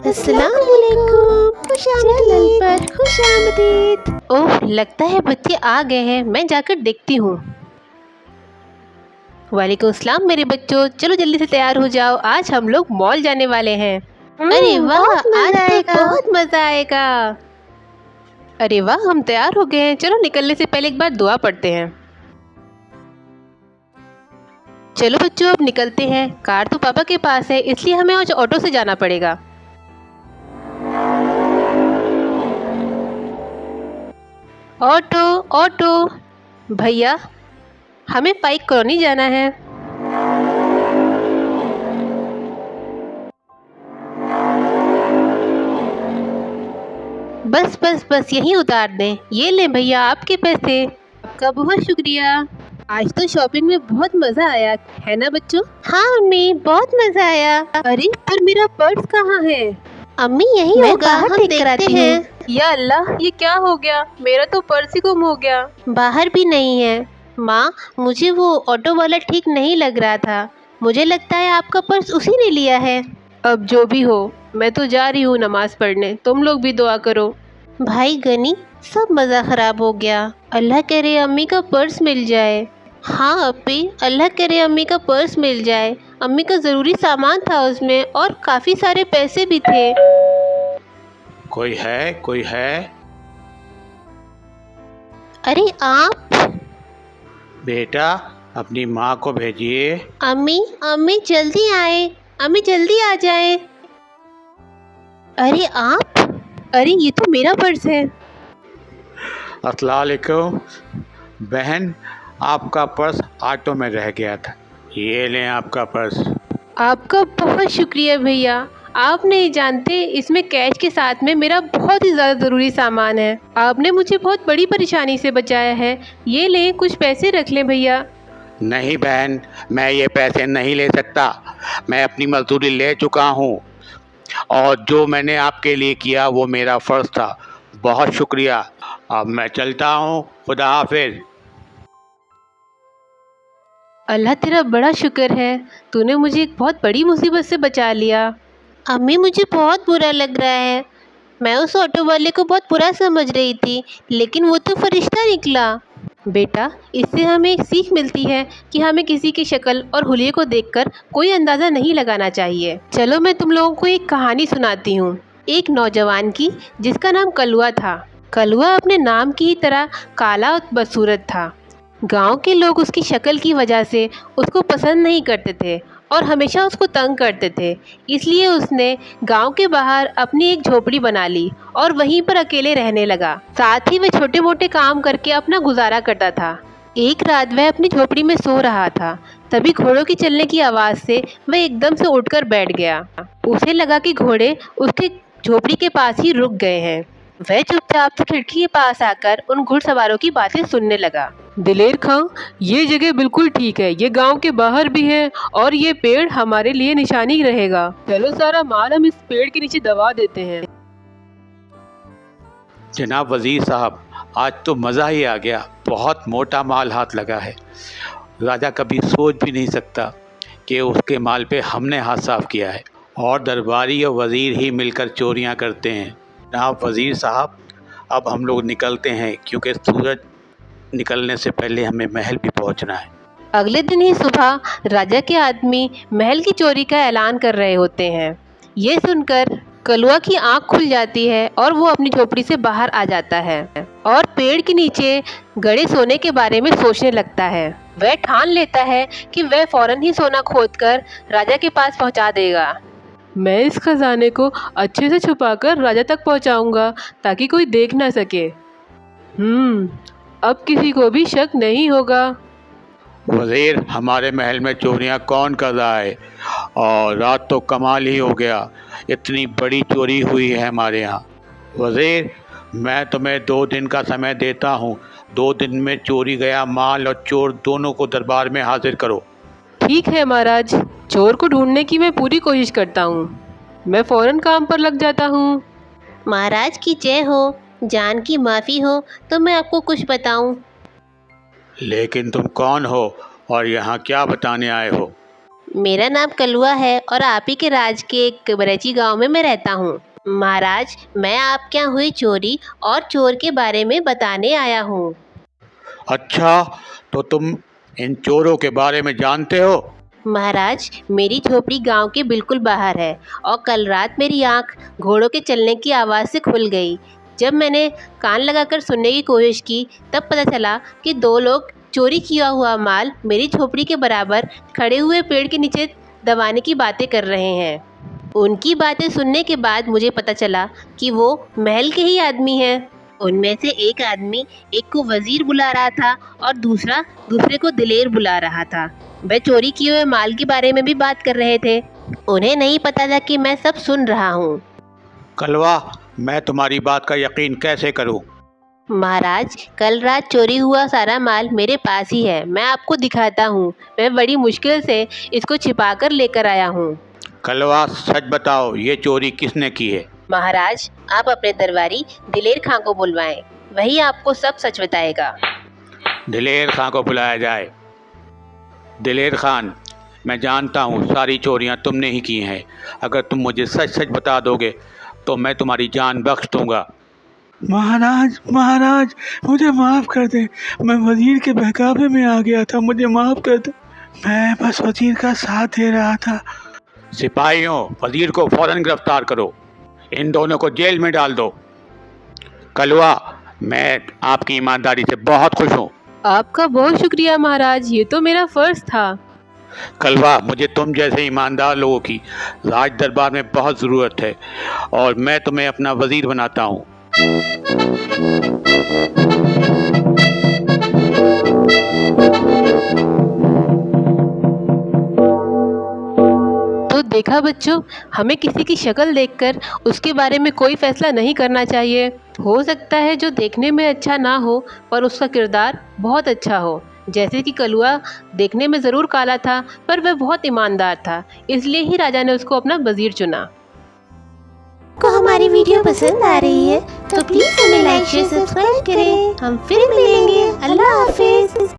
अस्सलामुअलैकुम, चैनल पर खुशामदीद। ओह, लगता है बच्चे आ गए हैं, मैं जाकर देखती हूँ। वालेकुम अस्सलाम मेरे बच्चों, चलो जल्दी से तैयार हो जाओ, आज हम लोग मॉल जाने वाले हैं। अरे वाह, आज तो बहुत मजा आएगा। अरे वाह, हम तैयार हो गए हैं, चलो निकलने से पहले एक बार दुआ पढ़ते हैं। चलो बच्चों, अब निकलते हैं। कार तो पापा के पास है, इसलिए हमें आज ऑटो से जाना पड़ेगा। ऑटो ऑटो भैया, हमें पाइक कॉलोनी जाना है। बस बस बस यहीं उतार दें। ये लें भैया आपके पैसे। आपका बहुत शुक्रिया। आज तो शॉपिंग में बहुत मजा आया है ना बच्चों? हाँ अम्मी, बहुत मजा आया। अरे पर मेरा पर्स कहाँ है? अम्मी यही होगा, हम देख कर आते हैं। या अल्लाह, ये क्या हो गया? मेरा तो पर्स ही गुम हो गया। बाहर भी नहीं है। माँ, मुझे वो ऑटो वाला ठीक नहीं लग रहा था। मुझे लगता है आपका पर्स उसी ने लिया है। अब जो भी हो, मैं तो जा रही हूँ नमाज पढ़ने, तुम लोग भी दुआ करो। भाई गनी, सब मज़ा ख़राब हो गया। अल्लाह करे अम्मी का पर्स मिल जाए। हाँ अप्पी, अल्लाह करे अम्मी का पर्स मिल जाए। अम्मी का ज़रूरी सामान था उसमें और काफ़ी सारे पैसे भी थे। कोई है? कोई है? अरे आप? बेटा, अपनी माँ को भेजिए। अम्मी, अम्मी जल्दी आए, अम्मी जल्दी आ जाए। अरे आप? अरे ये तो मेरा पर्स है। अस्सलाम वालेकुम। बहन, आपका पर्स ऑटो में रह गया था, ये लें आपका पर्स। आपका बहुत शुक्रिया भैया। आप नहीं जानते, इसमें कैश के साथ में मेरा बहुत ही ज़्यादा ज़रूरी सामान है। आपने मुझे बहुत बड़ी परेशानी से बचाया है। ये लें, कुछ पैसे रख लें भैया। नहीं बहन, मैं ये पैसे नहीं ले सकता। मैं अपनी मजदूरी ले चुका हूँ और जो मैंने आपके लिए किया वो मेरा फ़र्ज़ था। बहुत शुक्रिया। अब मैं चलता हूँ, खुदा हाफिज़। अल्लाह तेरा बड़ा शुक्र है, तूने मुझे एक बहुत बड़ी मुसीबत से बचा लिया। अम्मी, मुझे बहुत बुरा लग रहा है। मैं उस ऑटो वाले को बहुत बुरा समझ रही थी, लेकिन वो तो फरिश्ता निकला। बेटा, इससे हमें एक सीख मिलती है कि हमें किसी की शक्ल और हुलिये को देखकर कोई अंदाज़ा नहीं लगाना चाहिए। चलो मैं तुम लोगों को एक कहानी सुनाती हूँ। एक नौजवान की, जिसका नाम कलुआ था। कलुआ अपने नाम की ही तरह काला और बदसूरत था। गांव के लोग उसकी शक्ल की वजह से उसको पसंद नहीं करते थे और हमेशा उसको तंग करते थे। इसलिए उसने गांव के बाहर अपनी एक झोपड़ी बना ली और वहीं पर अकेले रहने लगा। साथ ही वह छोटे मोटे काम करके अपना गुजारा करता था। एक रात वह अपनी झोपड़ी में सो रहा था, तभी घोड़ों की चलने की आवाज़ से वह एकदम से उठकर बैठ गया। उसे लगा कि घोड़े उसके झोपड़ी के पास ही रुक गए हैं। वह चुपचाप से खिड़की के पास आकर उन घुड़सवारों की बातें सुनने लगा। दिलेर खां, ये जगह बिल्कुल ठीक है, ये गांव के बाहर भी है और ये पेड़ हमारे लिए निशानी रहेगा। चलो सारा माल हम इस पेड़ के नीचे दबा देते हैं। जनाब वज़ीर साहब, आज तो मज़ा ही आ गया। बहुत मोटा माल हाथ लगा है। राजा कभी सोच भी नहीं सकता कि उसके माल पे हमने हाथ साफ किया है। और दरबारी और वज़ीर ही मिलकर चोरियां करते हैं। जनाब वज़ीर साहब, अब हम लोग निकलते हैं, क्योंकि सूरज निकलने से पहले हमें महल भी पहुंचना है। अगले दिन ही सुबह राजा के आदमी महल की चोरी का ऐलान कर रहे होते हैं। ये सुनकर कलुआ की आंख खुल जाती है और वो अपनी झोपड़ी से बाहर आ जाता है और पेड़ के नीचे गड़े सोने के बारे में सोचने लगता है। वह ठान लेता है कि वह फौरन ही सोना खोदकर राजा के पास पहुंचा देगा। मैं इस खजाने को अच्छे से छुपाकर राजा तक पहुंचाऊंगा ताकि कोई देख ना सके। अब किसी को भी शक नहीं होगा। वज़ीर, हमारे महल में चोरियां कौन कर रहा है? और रात तो कमाल ही हो गया, इतनी बड़ी चोरी हुई है हमारे यहाँ। वज़ीर, मैं तुम्हें 2 दिन का समय देता हूँ। 2 दिन में चोरी गया माल और चोर दोनों को दरबार में हाजिर करो। ठीक है महाराज, चोर को ढूंढने की मैं पूरी कोशिश करता हूँ। मैं फौरन काम पर लग जाता हूँ। महाराज की जय हो। जान की माफ़ी हो तो मैं आपको कुछ बताऊँ। लेकिन तुम कौन हो और यहाँ क्या बताने आए हो? मेरा नाम कलुआ है और आप ही के राज के एक बरेची गांव में मैं रहता हूँ। महाराज, मैं आपके यहाँ हुई चोरी और चोर के बारे में बताने आया हूँ। अच्छा, तो तुम इन चोरों के बारे में जानते हो? महाराज, मेरी झोपड़ी गांव के बिल्कुल बाहर है और कल रात मेरी आंख घोड़ों के चलने की आवाज़ से खुल गई। जब मैंने कान लगाकर सुनने की कोशिश की तब पता चला कि दो लोग चोरी किया हुआ माल मेरी झोपड़ी के बराबर खड़े हुए पेड़ के नीचे दबाने की बातें कर रहे हैं। उनकी बातें सुनने के बाद मुझे पता चला कि वो महल के ही आदमी हैं। उनमें से एक आदमी एक को वजीर बुला रहा था और दूसरा दूसरे को दिलेर बुला रहा था। वे चोरी किए हुए माल के बारे में भी बात कर रहे थे। उन्हें नहीं पता था कि मैं सब सुन रहा हूँ। कलवा, मैं तुम्हारी बात का यकीन कैसे करूं? महाराज, कल रात चोरी हुआ सारा माल मेरे पास ही है। मैं आपको दिखाता हूँ। मैं बड़ी मुश्किल से इसको छिपा कर लेकर आया हूँ। कलवा, सच बताओ, ये चोरी किसने की है? महाराज, आप अपने दरबारी दिलेर खां को बुलवाएं। वही आपको सब सच बताएगा। दिलेर खां को बुलाया जाए। दिलेर खान, मैं जानता हूँ सारी चोरियाँ तुमने ही की हैं। अगर तुम मुझे सच सच बता दोगे तो मैं तुम्हारी जान बख्श दूंगा। महाराज, महाराज, मुझे माफ़ कर दें। मैं वज़ीर के बहकावे में आ गया था, मुझे माफ़ कर दें। मैं बस वज़ीर का साथ दे रहा था। सिपाहियों, वजीर को फौरन गिरफ्तार करो। इन दोनों को जेल में डाल दो। कलवा, मैं आपकी ईमानदारी से बहुत खुश हूँ। आपका बहुत शुक्रिया महाराज, ये तो मेरा फ़र्ज़ था। कलवा, मुझे तुम जैसे ईमानदार लोगों की राज दरबार में बहुत ज़रूरत है और मैं तुम्हें अपना वज़ीर बनाता हूँ। तो देखा बच्चों, हमें किसी की शक्ल देखकर उसके बारे में कोई फैसला नहीं करना चाहिए। हो सकता है जो देखने में अच्छा ना हो पर उसका किरदार बहुत अच्छा हो। जैसे कि कलुआ देखने में ज़रूर काला था पर वह बहुत ईमानदार था, इसलिए ही राजा ने उसको अपना वज़ीर चुना। को हमारी वीडियो पसंद आ रही है तो प्लीज हमें लाइक शेयर सब्सक्राइब करें। हम फिर मिलेंगे। अल्लाह हाफिज।